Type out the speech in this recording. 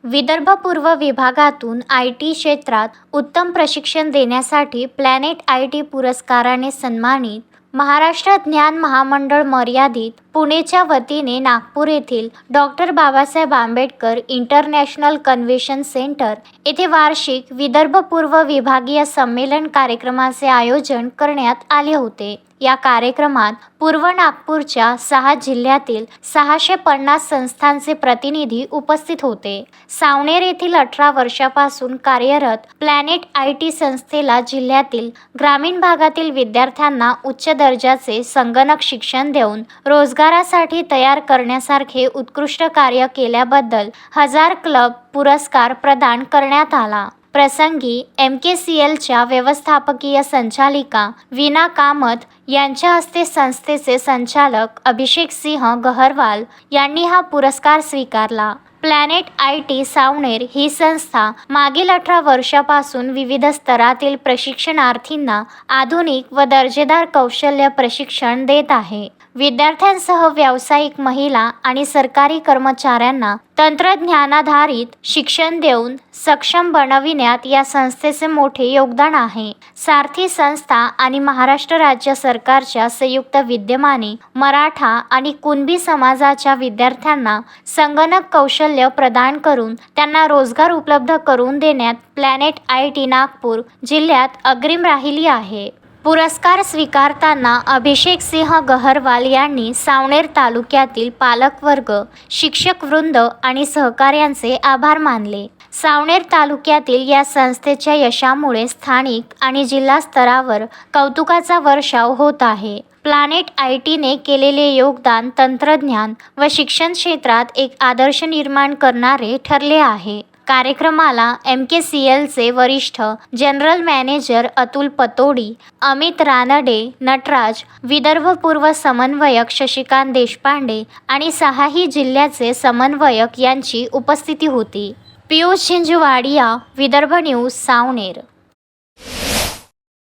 विदर्भ पूर्व विभागातून IT क्षेत्रात उत्तम प्रशिक्षण देण्यासाठी प्लॅनेट IT पुरस्काराने सन्मानित महाराष्ट्र ज्ञान महामंडळ मर्यादित पुणेच्या वतीने नागपूर येथील doctor Babasaheb Ambedkar international convention centre येथे वार्षिक विदर्भ पूर्व विभागीय संमेलन कार्यक्रमाचे आयोजन करण्यात आले होते। या कार्यक्रमात पूर्व नागपूरच्या 6 जिल्ह्यातील 650 संस्थांचे प्रतिनिधी उपस्थित होते। सावनेर येथील 18 वर्षापासून कार्यरत प्लॅनेट IT संस्थेला जिल्ह्यातील ग्रामीण भागातील विद्यार्थ्यांना उच्च दर्जाचे संगणक शिक्षण देऊन रोजगारासाठी तयार करण्यासारखे उत्कृष्ट कार्य केल्याबद्दल 1000 क्लब पुरस्कार प्रदान करण्यात आला। प्रसंगी MKCLच्या व्यवस्थापकीय संचालिका वीणा कामत यांच्या हस्ते संस्थेचे संचालक अभिषेक सिंह गहरवाल यांनी हा पुरस्कार स्वीकारला। प्लॅनेट IT सावनेर ही संस्था मागील 18 वर्षापासून विविध स्तरातील प्रशिक्षणार्थींना आधुनिक व दर्जेदार कौशल्य प्रशिक्षण देत आहे। विद्यार्थ्यांसह व्यावसायिक महिला आणि सरकारी कर्मचाऱ्यांना तंत्रज्ञानाधारित शिक्षण देऊन सक्षम बनविण्यात या संस्थेचे मोठे योगदान आहे। सारथी संस्था आणि महाराष्ट्र राज्य सरकारच्या संयुक्त विद्यमाने मराठा आणि कुणबी समाजाच्या विद्यार्थ्यांना संगणक कौशल्य प्रदान करून त्यांना रोजगार उपलब्ध करून देण्यात प्लॅनेट IT नागपूर जिल्ह्यात अग्रिम राहिली आहे। पुरस्कार स्वीकारताना अभिषेक सिंह गहरवाल यांनी सावनेर तालुक्यातील पालकवर्ग, शिक्षक वृंद आणि सहकाऱ्यांचे आभार मानले। सावनेर तालुक्यातील या संस्थेच्या यशामुळे स्थानिक आणि जिल्हा स्तरावर कौतुकाचा वर्षाव होत आहे। प्लॅनेट ITने केलेले योगदान तंत्रज्ञान व शिक्षण क्षेत्रात एक आदर्श निर्माण करणारे ठरले आहे। कार्यक्रमाला MKCLचे वरिष्ठ जनरल मॅनेजर अतुल पतोडी, अमित रानडे, नटराज, विदर्भ पूर्व समन्वयक शशिकांत देशपांडे आणि 6ही जिल्ह्याचे समन्वयक यांची उपस्थिती होती। पियुष झिंझवाडिया, विदर्भ न्यूज, सावनेर।